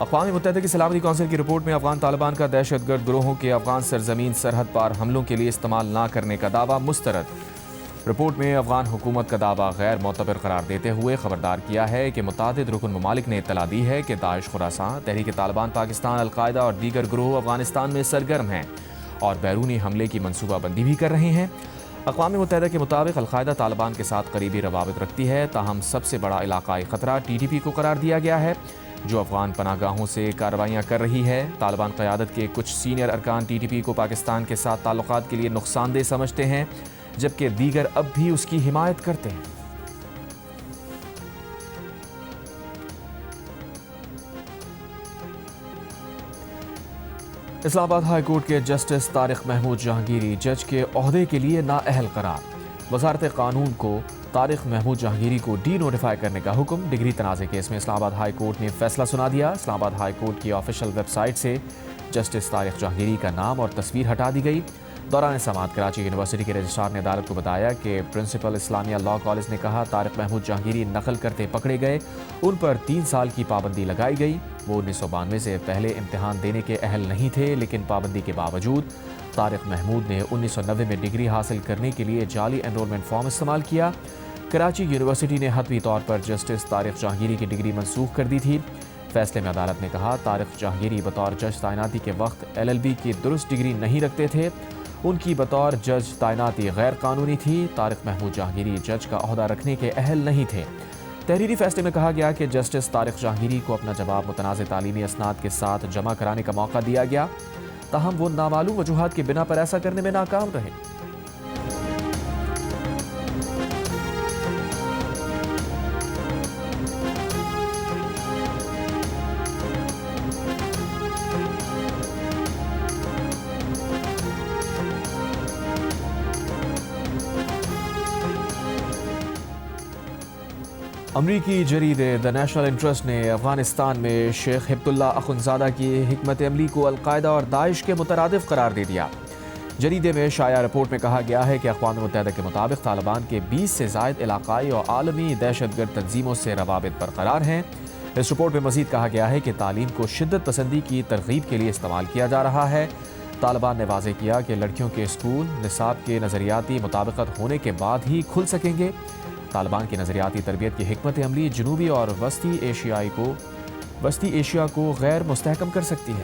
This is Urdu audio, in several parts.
اقوام متحدہ کی سلامتی کونسل کی رپورٹ میں افغان طالبان کا دہشت گرد گروہوں کے افغان سرزمین سرحد پار حملوں کے لیے استعمال نہ کرنے کا دعویٰ مسترد۔ رپورٹ میں افغان حکومت کا دعویٰ غیر معتبر قرار دیتے ہوئے خبردار کیا ہے کہ متعدد رکن ممالک نے اطلاع دی ہے کہ داعش خراسان، تحریک طالبان پاکستان، القاعدہ اور دیگر گروہ افغانستان میں سرگرم ہیں اور بیرونی حملے کی منصوبہ بندی بھی کر رہے ہیں۔ اقوام متحدہ کے مطابق القاعدہ طالبان کے ساتھ قریبی روابط رکھتی ہے، تاہم سب سے بڑا علاقائی خطرہ TTP کو قرار دیا گیا ہے جو افغان پناہ گاہوں سے کارروائیاں کر رہی ہے۔ طالبان قیادت کے کچھ سینئر ارکان TTP کو پاکستان کے ساتھ تعلقات کے لیے نقصان دہ سمجھتے ہیں، جبکہ دیگر اب بھی اس کی حمایت کرتے ہیں۔ اسلام آباد ہائی کورٹ کے جسٹس طارق محمود جہانگیری جج کے عہدے کے لیے نااہل قرار۔ وزارت قانون کو طارق محمود جہانگیری کو ڈی نوٹیفائی کرنے کا حکم۔ ڈگری تنازع کیس میں اسلام آباد ہائی کورٹ نے فیصلہ سنا دیا۔ اسلام آباد ہائی کورٹ کی آفیشیل ویب سائٹ سے جسٹس طارق جہانگیری کا نام اور تصویر ہٹا دی گئی۔ دوران سماعت کراچی یونیورسٹی کے رجسٹرار نے عدالت کو بتایا کہ پرنسپل اسلامیہ لاء کالج نے کہا طارق محمود جہانگیری نقل کرتے پکڑے گئے، ان پر 3 سال کی پابندی لگائی گئی۔ وہ 1992 سے پہلے امتحان دینے کے اہل نہیں تھے، لیکن پابندی کے باوجود طارق محمود نے 1990 میں ڈگری حاصل کرنے کے لیے جعلی انرولمنٹ فارم استعمال کیا۔ کراچی یونیورسٹی نے حتمی طور پر جسٹس طارق جہانگیری کی ڈگری منسوخ کر دی تھی۔ فیصلے میں عدالت نے کہا طارق جہانگیری بطور جج تعیناتی کے وقت LLB کی درست ڈگری نہیں رکھتے تھے، ان کی بطور جج تعیناتی غیر قانونی تھی۔ طارق محمود جہانگیری جج کا عہدہ رکھنے کے اہل نہیں تھے۔ تحریری فیصلے میں کہا گیا کہ جسٹس طارق جہانگیری کو اپنا جواب متنازع تعلیمی اسناد کے ساتھ جمع کرانے کا موقع دیا گیا، تاہم وہ نامعلوم وجوہات کی بنا پر ایسا کرنے میں ناکام رہے۔ امریکی جریدے دی نیشنل انٹرسٹ نے افغانستان میں شیخ ہبت اللہ اخندزادہ کی حکمت عملی کو القاعدہ اور داعش کے مترادف قرار دے دیا۔ جریدے میں شائع رپورٹ میں کہا گیا ہے کہ اقوام متحدہ کے مطابق طالبان کے 20 سے زائد علاقائی اور عالمی دہشت گرد تنظیموں سے روابط برقرار ہیں۔ اس رپورٹ میں مزید کہا گیا ہے کہ تعلیم کو شدت پسندی کی ترغیب کے لیے استعمال کیا جا رہا ہے۔ طالبان نے واضح کیا کہ لڑکیوں کے اسکول نصاب کے نظریاتی مطابقت ہونے کے بعد ہی کھل سکیں گے۔ طالبان کی نظریاتی تربیت کی حکمت عملی جنوبی اور وسطی ایشیا کو غیر مستحکم کر سکتی ہے۔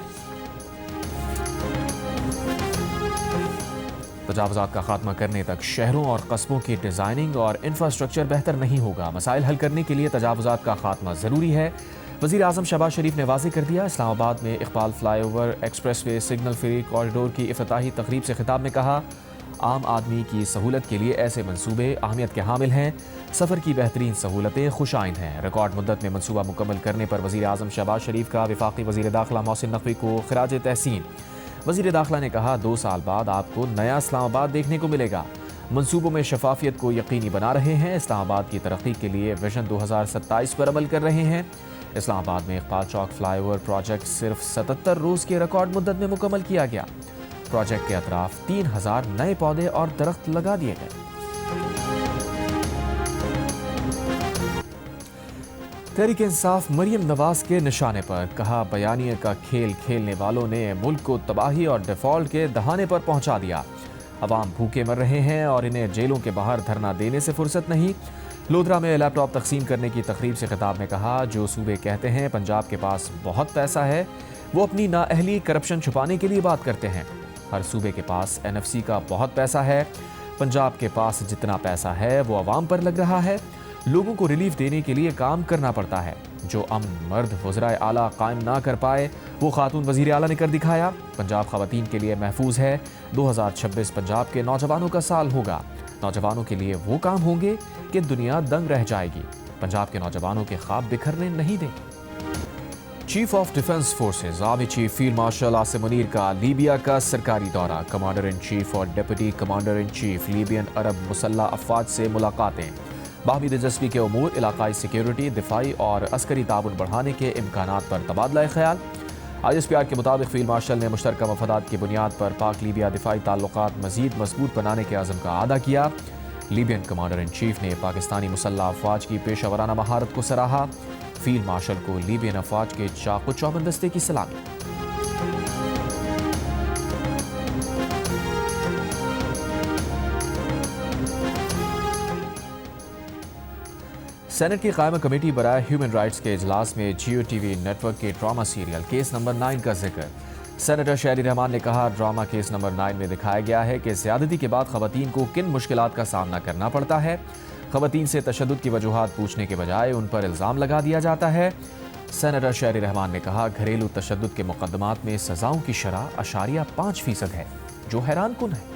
تجاوزات کا خاتمہ کرنے تک شہروں اور قصبوں کی ڈیزائننگ اور انفراسٹرکچر بہتر نہیں ہوگا۔ مسائل حل کرنے کے لیے تجاوزات کا خاتمہ ضروری ہے، وزیر اعظم شہباز شریف نے واضح کر دیا۔ اسلام آباد میں Iqbal fly over express way signal free corridor کی افتتاحی تقریب سے خطاب میں کہا عام آدمی کی سہولت کے لیے ایسے منصوبے اہمیت کے حامل ہیں۔ سفر کی بہترین سہولتیں خوش آئند ہیں۔ ریکارڈ مدت میں منصوبہ مکمل کرنے پر وزیر اعظم شہباز شریف کا وفاقی وزیر داخلہ محسن نقوی کو خراج تحسین۔ وزیر داخلہ نے کہا 2 سال بعد آپ کو نیا اسلام آباد دیکھنے کو ملے گا۔ منصوبوں میں شفافیت کو یقینی بنا رہے ہیں۔ اسلام آباد کی ترقی کے لیے ویژن 2027 پر عمل کر رہے ہیں۔ اسلام آباد میں اقبال چوک فلائی اوور پروجیکٹ صرف 77 روز کی ریکارڈ مدت میں مکمل کیا گیا۔ پروجیکٹ کے اطراف 3000 نئے پودے اور درخت لگا دیے گئے۔ تحریک انصاف مریم نواز کے نشانے پر کہا بیانیے کا کھیل کھیلنے والوں نے ملک کو تباہی اور ڈیفالٹ کے دہانے پر پہنچا دیا۔ عوام بھوکے مر رہے ہیں اور انہیں جیلوں کے باہر دھرنا دینے سے فرصت نہیں۔ لودھرا میں لیپ ٹاپ تقسیم کرنے کی تقریب سے خطاب میں کہا جو صوبے کہتے ہیں پنجاب کے پاس بہت پیسہ ہے، وہ اپنی نااہلی کرپشن چھپانے کے لیے بات کرتے ہیں۔ ہر صوبے کے پاس NFC کا بہت پیسہ ہے، پنجاب کے پاس جتنا پیسہ ہے وہ عوام پر لگ رہا ہے۔ لوگوں کو ریلیف دینے کے لیے کام کرنا پڑتا ہے۔ جو امن مرد وزرائے اعلیٰ قائم نہ کر پائے وہ خاتون وزیر اعلیٰ نے کر دکھایا۔ پنجاب خواتین کے لیے محفوظ ہے۔ 2026 پنجاب کے نوجوانوں کا سال ہوگا۔ نوجوانوں کے لیے وہ کام ہوں گے کہ دنیا دنگ رہ جائے گی۔ پنجاب کے نوجوانوں کے خواب بکھرنے نہیں دیں گے۔ Chief of defence forces army chief field marshal Asim Munir کا لیبیا کا سرکاری دورہ۔ کمانڈر ان چیف اور ڈپٹی کمانڈر ان چیف لیبین عرب مسلح افواج سے ملاقاتیں۔ باہمی دلچسپی کے امور، علاقائی سیکیورٹی، دفاعی اور عسکری تعاون بڑھانے کے امکانات پر تبادلہ خیال۔ ISPR کے مطابق فیلڈ مارشل نے مشترکہ مفادات کی بنیاد پر پاک لیبیا دفاعی تعلقات مزید مضبوط بنانے کے عزم کا اعادہ کیا۔ لیبین کمانڈر ان چیف نے پاکستانی مسلح افواج کی پیشہ ورانہ مہارت کو سراہا۔ فیلڈ مارشل کو لیبین افواج کے چاق و چوبند دستے کی سلامی۔ سینٹ کی قائمہ کمیٹی برائے ہیومن رائٹس کے اجلاس میں Jio T we need work کے ڈرامہ سیریل کیس نمبر 9 کا ذکر۔ سینیٹر شہری رحمان نے کہا، ڈرامہ کیس نمبر 9 میں دکھایا گیا ہے کہ زیادتی کے بعد خواتین کو کن مشکلات کا سامنا کرنا پڑتا ہے۔ خواتین سے تشدد کی وجوہات پوچھنے کے بجائے ان پر الزام لگا دیا جاتا ہے۔ سینیٹر شہری رحمان نے کہا، گھریلو تشدد کے مقدمات میں سزاؤں کی شرح 5.5% ہے، جو حیران کن ہے۔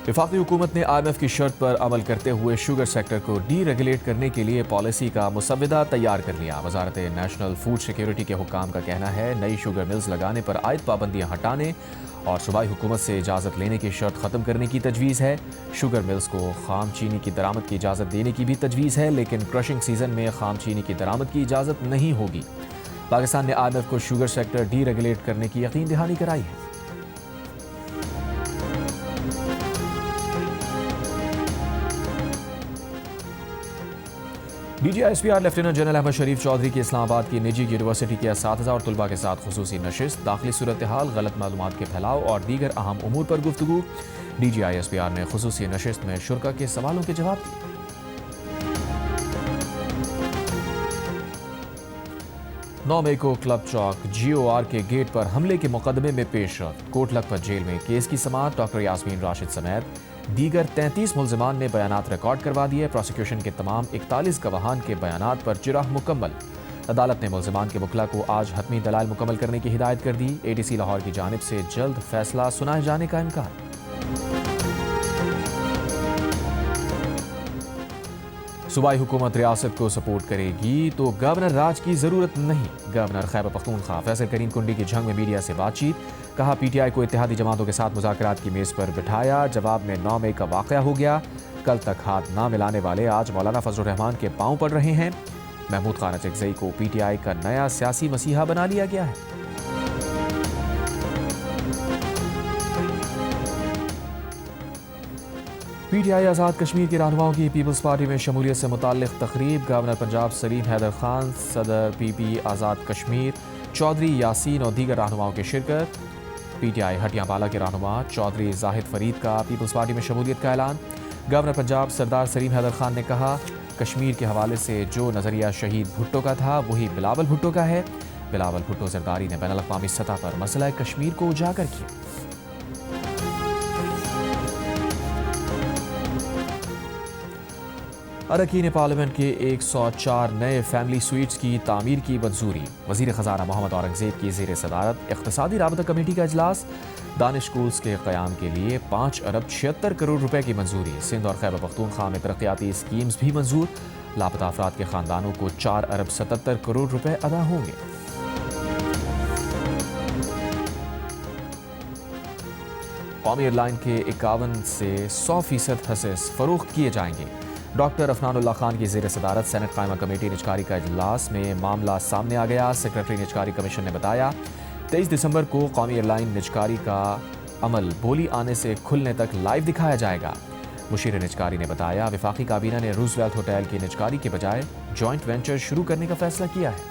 وفاقی حکومت نے IMF کی شرط پر عمل کرتے ہوئے شوگر سیکٹر کو ڈی ریگولیٹ کرنے کے لیے پالیسی کا مسودہ تیار کر لیا۔ وزارت نیشنل فوڈ سیکیورٹی کے حکام کا کہنا ہے، نئی شوگر ملز لگانے پر عائد پابندیاں ہٹانے اور صوبائی حکومت سے اجازت لینے کی شرط ختم کرنے کی تجویز ہے۔ شوگر ملز کو خام چینی کی درآمد کی اجازت دینے کی بھی تجویز ہے، لیکن کرشنگ سیزن میں خام چینی کی درآمد کی اجازت نہیں ہوگی۔ پاکستان نے IMF کو شوگر سیکٹر ڈی ریگولیٹ کرنے کی یقین دہانی کرائی ہے۔ DGISPR لیفٹیننٹ جنرل احمد شریف چودھری کی اسلام آباد کی نجی یونیورسٹی کے اساتذہ اور طلباء کے ساتھ خصوصی نشست، داخلی صورتحال، غلط معلومات کے پھیلاؤ اور دیگر اہم امور پر گفتگو۔ DGISPR نے خصوصی نشست میں شرکاء کے سوالوں کے جواب دیے۔ 9 مئی کو کلب چوک GOR کے گیٹ پر حملے کے مقدمے میں پیش رفت، کوٹ لکھپت جیل میں کیس کی سماعت۔ ڈاکٹر یاسمین راشد سمیت دیگر 33 ملزمان نے بیانات ریکارڈ کروا دیے۔ پروسیکیوشن کے تمام 41 گواہان کے بیانات پر جرح مکمل۔ عدالت نے ملزمان کے وکلاء کو آج حتمی دلائل مکمل کرنے کی ہدایت کر دی۔ ADC لاہور کی جانب سے جلد فیصلہ سنائے جانے کا امکان۔ صوبائی حکومت ریاست کو سپورٹ کرے گی تو گورنر راج کی ضرورت نہیں۔ گورنر خیبر پختونخوا فیصل کریم کنڈی کی جھنگ میں میڈیا سے بات چیت، کہا PTI کو اتحادی جماعتوں کے ساتھ مذاکرات کی میز پر بٹھایا، جواب میں 9 مئی کا واقعہ ہو گیا، کل تک ہاتھ نہ ملانے والے آج مولانا فضل الرحمان کے پاؤں پڑ رہے ہیں۔ محمود خان اچکزئی کو PTI کا نیا سیاسی مسیحا بنا لیا گیا ہے۔ PTI آزاد کشمیر کے رہنماؤں کی پیپلز پارٹی میں شمولیت سے متعلق تقریب، گورنر پنجاب سلیم حیدر خان، صدر PP آزاد کشمیر چودھری یاسین اور دیگر رہنماؤں کی شرکت۔ PTI ہٹیاں بالا کے رہنما چودھری زاہد فرید کا پیپلز پارٹی میں شمولیت کا اعلان۔ گورنر پنجاب سردار سلیم حیدر خان نے کہا، کشمیر کے حوالے سے جو نظریہ شہید بھٹو کا تھا وہی بلاول بھٹو کا ہے۔ بلاول بھٹو زرداری نے بین الاقوامی سطح پر مسئلہ کشمیر کو اجاگر کیا۔ اراکین پارلیمنٹ کے 104 نئے فیملی سویٹس کی تعمیر کی منظوری۔ وزیر خزانہ محمد اورنگزیب کی زیر صدارت اقتصادی رابطہ کمیٹی کا اجلاس۔ دانش سکولز کے قیام کے لیے 5 ارب 76 کروڑ روپے کی منظوری۔ سندھ اور خیبر پختونخوا میں ترقیاتی اسکیمز بھی منظور۔ لاپتہ افراد کے خاندانوں کو 4 ارب 77 کروڑ روپے ادا ہوں گے۔ قومی ایئر لائن کے 51 سے 100% حصص فروخت کیے جائیں گے۔ ڈاکٹر افنان اللہ خان کی زیر صدارت سینٹ قائمہ کمیٹی نجکاری کا اجلاس میں معاملہ سامنے آ گیا۔ سیکرٹری نجکاری کمیشن نے بتایا، 23 دسمبر کو قومی ایئر لائن نجکاری کا عمل بولی آنے سے کھلنے تک لائیو دکھایا جائے گا۔ مشیر نجکاری نے بتایا، وفاقی کابینہ نے روزویلٹ ہوٹل کی نجکاری کے بجائے جوائنٹ وینچر شروع کرنے کا فیصلہ کیا ہے۔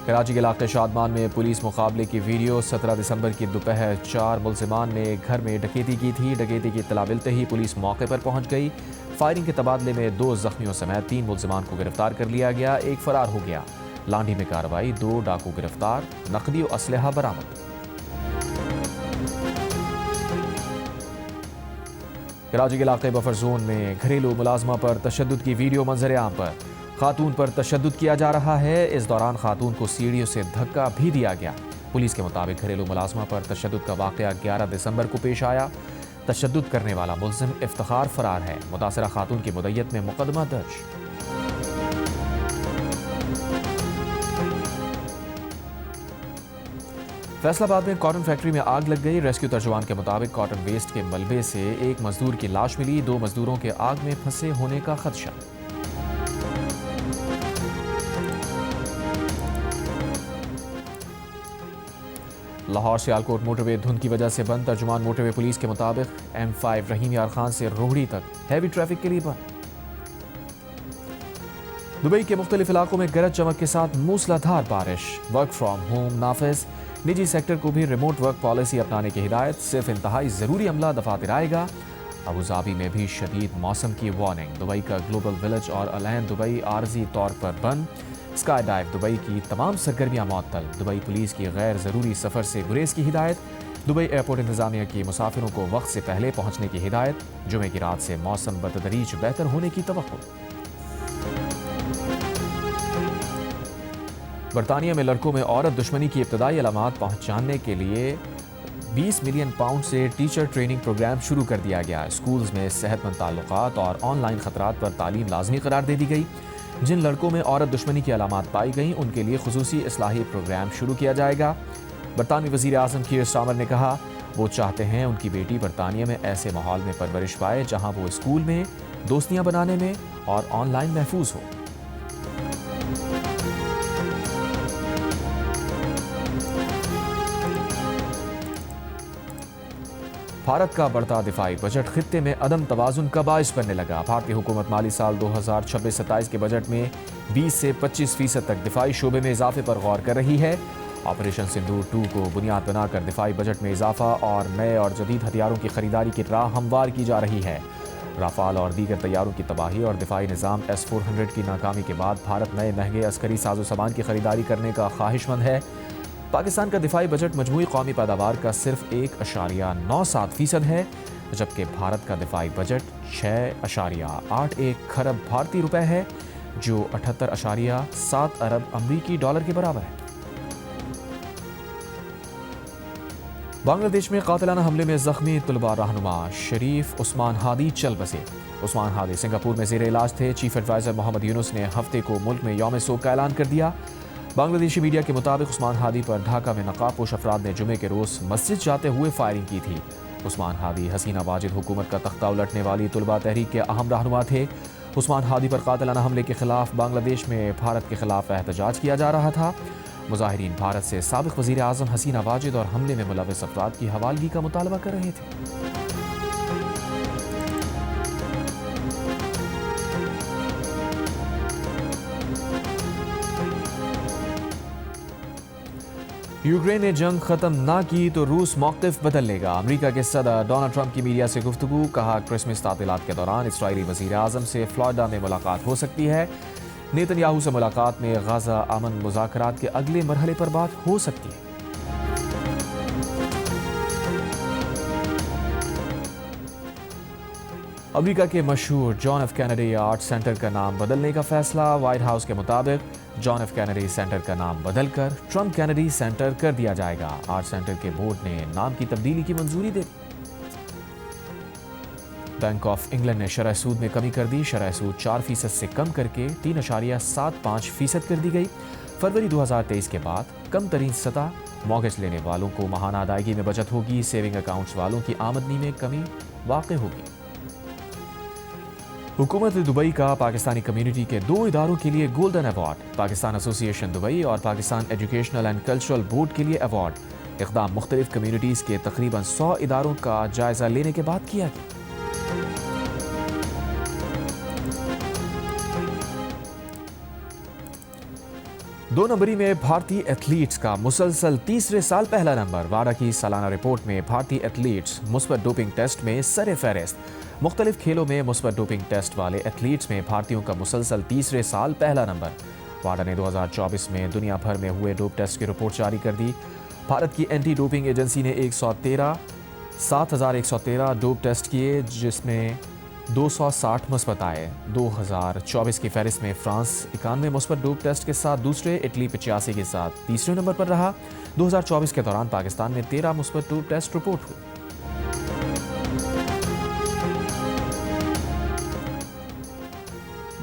کراچی کے علاقے شادمان میں پولیس مقابلے کی ویڈیو۔ 17 دسمبر کی دوپہر 4 ملزمان نے گھر میں ڈکیتی کی تھی۔ ڈکیتی کی اطلاع ملتے ہی پولیس موقع پر پہنچ گئی۔ فائرنگ کے تبادلے میں 2 زخمیوں سمیت 3 ملزمان کو گرفتار کر لیا گیا، ایک فرار ہو گیا۔ لانڈھی میں کارروائی، 2 ڈاکو گرفتار، نقدی و اسلحہ برآمد۔ کراچی کے علاقے بفر زون میں گھریلو ملازمہ پر تشدد کی ویڈیو منظر عام پر۔ خاتون پر تشدد کیا جا رہا ہے، اس دوران خاتون کو سیڑھیوں سے دھکا بھی دیا گیا۔ پولیس کے مطابق گھریلو ملازمہ پر تشدد کا واقعہ 11 دسمبر کو پیش آیا۔ تشدد کرنے والا ملزم افتخار فرار ہے۔ متاثرہ خاتون کی مدعیت میں مقدمہ درج۔ فیصل آباد میں کاٹن فیکٹری میں آگ لگ گئی۔ ریسکیو ترجمان کے مطابق کاٹن ویسٹ کے ملبے سے ایک مزدور کی لاش ملی، 2 مزدوروں کے آگ میں پھنسے ہونے کا خدشہ۔ لاہور سیالکوٹ موٹر وے دھند کی وجہ سے بند، ترجمان موٹر وے پولیس کے مطابق M5 رحیم یار خان سے روہڑی تک ہیوی ٹریفک کے لیے بند۔ دبئی کے مختلف علاقوں میں گرج چمک کے ساتھ موسلا دھار بارش، ورک فرام ہوم نافذ، نجی سیکٹر کو بھی ریموٹ ورک پالیسی اپنانے کی ہدایت، صرف انتہائی ضروری عملہ دفاتر آئے گا۔ ابوظہبی میں بھی شدید موسم کی وارننگ، دبئی کا گلوبل ولیج اور الین دبئی عارضی طور پر بند، اسکائی ڈائیو دبئی کی تمام سرگرمیاں معطل، دبئی پولیس کی غیر ضروری سفر سے گریز کی ہدایت، دبئی ایئرپورٹ انتظامیہ کی مسافروں کو وقت سے پہلے پہنچنے کی ہدایت، جمعے کی رات سے موسم بتدریج بہتر ہونے کی توقع۔ برطانیہ میں لڑکوں میں عورت دشمنی کی ابتدائی علامات پہچاننے کے لیے 20 ملین پاؤنڈ سے ٹیچر ٹریننگ پروگرام شروع کر دیا گیا۔ اسکولز میں صحت مند تعلقات اور آن لائن خطرات پر تعلیم لازمی قرار دے دی گئی۔ جن لڑکوں میں عورت دشمنی کی علامات پائی گئیں ان کے لیے خصوصی اصلاحی پروگرام شروع کیا جائے گا۔ برطانوی وزیر اعظم کیر سٹارمر نے کہا وہ چاہتے ہیں ان کی بیٹی برطانیہ میں ایسے ماحول میں پرورش پائے جہاں وہ اسکول میں دوستیاں بنانے میں اور آن لائن محفوظ ہو۔ بھارت کا بڑھتا دفاعی بجٹ خطے میں عدم توازن کا باعث بننے لگا۔ بھارتی حکومت مالی سال 2026-27 کے بجٹ میں 20 سے 25% تک دفاعی شعبے میں اضافے پر غور کر رہی ہے۔ آپریشن سندور 2 کو بنیاد بنا کر دفاعی بجٹ میں اضافہ اور نئے اور جدید ہتھیاروں کی خریداری کی راہ ہموار کی جا رہی ہے۔ رافال اور دیگر طیاروں کی تباہی اور دفاعی نظام S-400 کی ناکامی کے بعد بھارت نئے مہنگے عسکری ساز و سامان کی خریداری کرنے کا خواہش مند ہے۔ پاکستان کا دفاعی بجٹ مجموعی قومی پیداوار کا صرف 1.97% ہے، جبکہ بھارت کا دفاعی بجٹ 6.81 کھرب بھارتی روپے ہے، جو 78.7 ارب امریکی ڈالر کے برابر ہے۔ بنگلہ دیش میں قاتلانہ حملے میں زخمی طلباء رہنما شریف عثمان ہادی چل بسے۔ عثمان ہادی سنگاپور میں زیر علاج تھے۔ چیف ایڈوائزر محمد یونس نے ہفتے کو ملک میں یوم سوگ کا اعلان کر دیا۔ بنگلہ دیشی میڈیا کے مطابق عثمان ہادی پر ڈھاکہ میں نقاب پوش افراد نے جمعے کے روز مسجد جاتے ہوئے فائرنگ کی تھی۔ عثمان ہادی حسینہ واجد حکومت کا تختہ الٹنے والی طلباء تحریک کے اہم رہنما تھے۔ عثمان ہادی پر قاتلانہ حملے کے خلاف بنگلہ دیش میں بھارت کے خلاف احتجاج کیا جا رہا تھا۔ مظاہرین بھارت سے سابق وزیر اعظم حسینہ واجد اور حملے میں ملوث افراد کی حوالگی کا مطالبہ کر رہے تھے۔ یوکرین نے جنگ ختم نہ کی تو روس موقف بدل لے گا۔ امریکہ کے صدر ڈونلڈ ٹرمپ کی میڈیا سے گفتگو، کہا کرسمس تعطیلات کے دوران اسرائیلی وزیر اعظم سے فلوریڈا میں ملاقات ہو سکتی ہے۔ نیتن یاہو سے ملاقات میں غزہ امن مذاکرات کے اگلے مرحلے پر بات ہو سکتی ہے۔ امریکہ کے مشہور John F Kennedy art centre کا نام بدلنے کا فیصلہ، وائٹ ہاؤس کے مطابق جان ایف کینیڈی سینٹر کا نام بدل کر ٹرمپ کینیڈی سینٹر کر دیا جائے گا۔ آرٹ سینٹر کے بورڈ نے نام کی تبدیلی کی منظوری دے دی۔ بینک آف انگلینڈ نے شرح سود میں کمی کر دی، شرح سود 4% سے کم کر کے 3.75% کر دی گئی۔ فروری 2023 کے بعد کم ترین سطح، مارگیج لینے والوں کو ماہانہ ادائیگی میں بچت ہوگی، سیونگ اکاؤنٹس والوں کی آمدنی میں کمی واقع ہوگی۔ حکومت دبئی کا پاکستانی کمیونٹی کے 2 اداروں کے لیے گولڈن ایوارڈ، پاکستان ایسوسی ایشن دبئی اور Pakistan educational and cultural board کے لیے ایوارڈ۔ اقدام مختلف کمیونٹیز کے تقریباً 100 اداروں کا جائزہ لینے کے بعد کیا گیا۔ دو نمبری میں بھارتی ایتھلیٹس کا مسلسل تیسرے سال پہلا نمبر، واڈا کی سالانہ رپورٹ میں بھارتی ایتھلیٹس مثبت ڈوپنگ ٹیسٹ میں سر فہرست، مختلف کھیلوں میں مثبت ڈوپنگ ٹیسٹ والے ایتھلیٹس میں بھارتیوں کا مسلسل تیسرے سال پہلا نمبر۔ واڈا نے 2024 میں دنیا بھر میں ہوئے ڈوپ ٹیسٹ کی رپورٹ جاری کر دی۔ بھارت کی اینٹی ڈوپنگ ایجنسی نے 7,113 ڈوپ ٹیسٹ کیے، جس میں 260 مثبت آئے۔ 2024 کی فہرست میں فرانس 91 مثبت ڈوپ ٹیسٹ کے ساتھ دوسرے، اٹلی 85 کے ساتھ تیسرے نمبر پر رہا۔ 2024 کے دوران پاکستان میں 13 مثبت ڈوپ ٹیسٹ رپورٹ ہوئے۔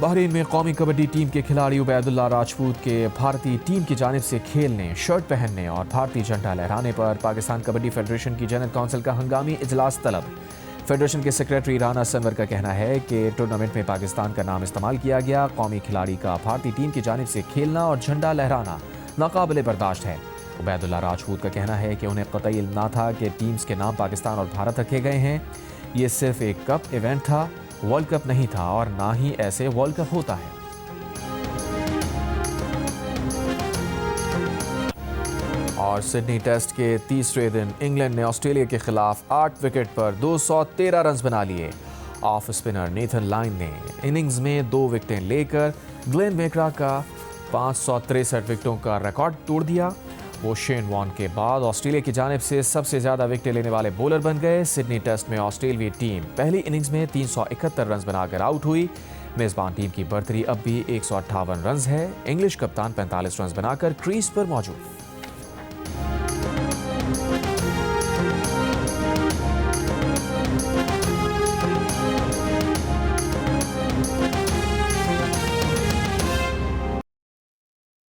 بحرین میں قومی کبڈی ٹیم کے کھلاڑی عبید اللہ راجپوت کے بھارتی ٹیم کی جانب سے کھیلنے، شرٹ پہننے اور بھارتی جھنڈا لہرانے پر پاکستان کبڈی فیڈریشن کی جنرل کونسل کا ہنگامی اجلاس طلب۔ فیڈریشن کے سیکریٹری رانا سنور کا کہنا ہے کہ ٹورنامنٹ میں پاکستان کا نام استعمال کیا گیا۔ قومی کھلاڑی کا بھارتی ٹیم کی جانب سے کھیلنا اور جھنڈا لہرانا ناقابل برداشت ہے۔ عبیداللہ راجپوت کا کہنا ہے کہ انہیں قطعی علم نہ تھا کہ ٹیمز کے نام پاکستان اور بھارت رکھے گئے ہیں. یہ صرف ایک کپ ایونٹ تھا، ورلڈ کپ نہیں تھا اور نہ ہی ایسے ورلڈ کپ ہوتا ہے. اور سڈنی ٹیسٹ کے تیسرے دن انگلینڈ نے آسٹریلیا کے خلاف 8 وکٹ پر 213 رنز بنا لیے. آف اسپنر نیتھن لائن نے اننگز میں 2 وکٹیں لے کر گلین میکرا کا 563 وکٹوں کا ریکارڈ توڑ دیا. وہ شین وارن کے بعد آسٹریلیا کی جانب سے سب سے زیادہ وکٹیں لینے والے بولر بن گئے. سڈنی ٹیسٹ میں آسٹریلوی ٹیم پہلی اننگز میں 371 رنز بنا کر آؤٹ ہوئی. میزبان ٹیم کی برتری اب بھی 158 رنز ہے. انگلش کپتان 45 رنز بنا کر کریز پر موجود.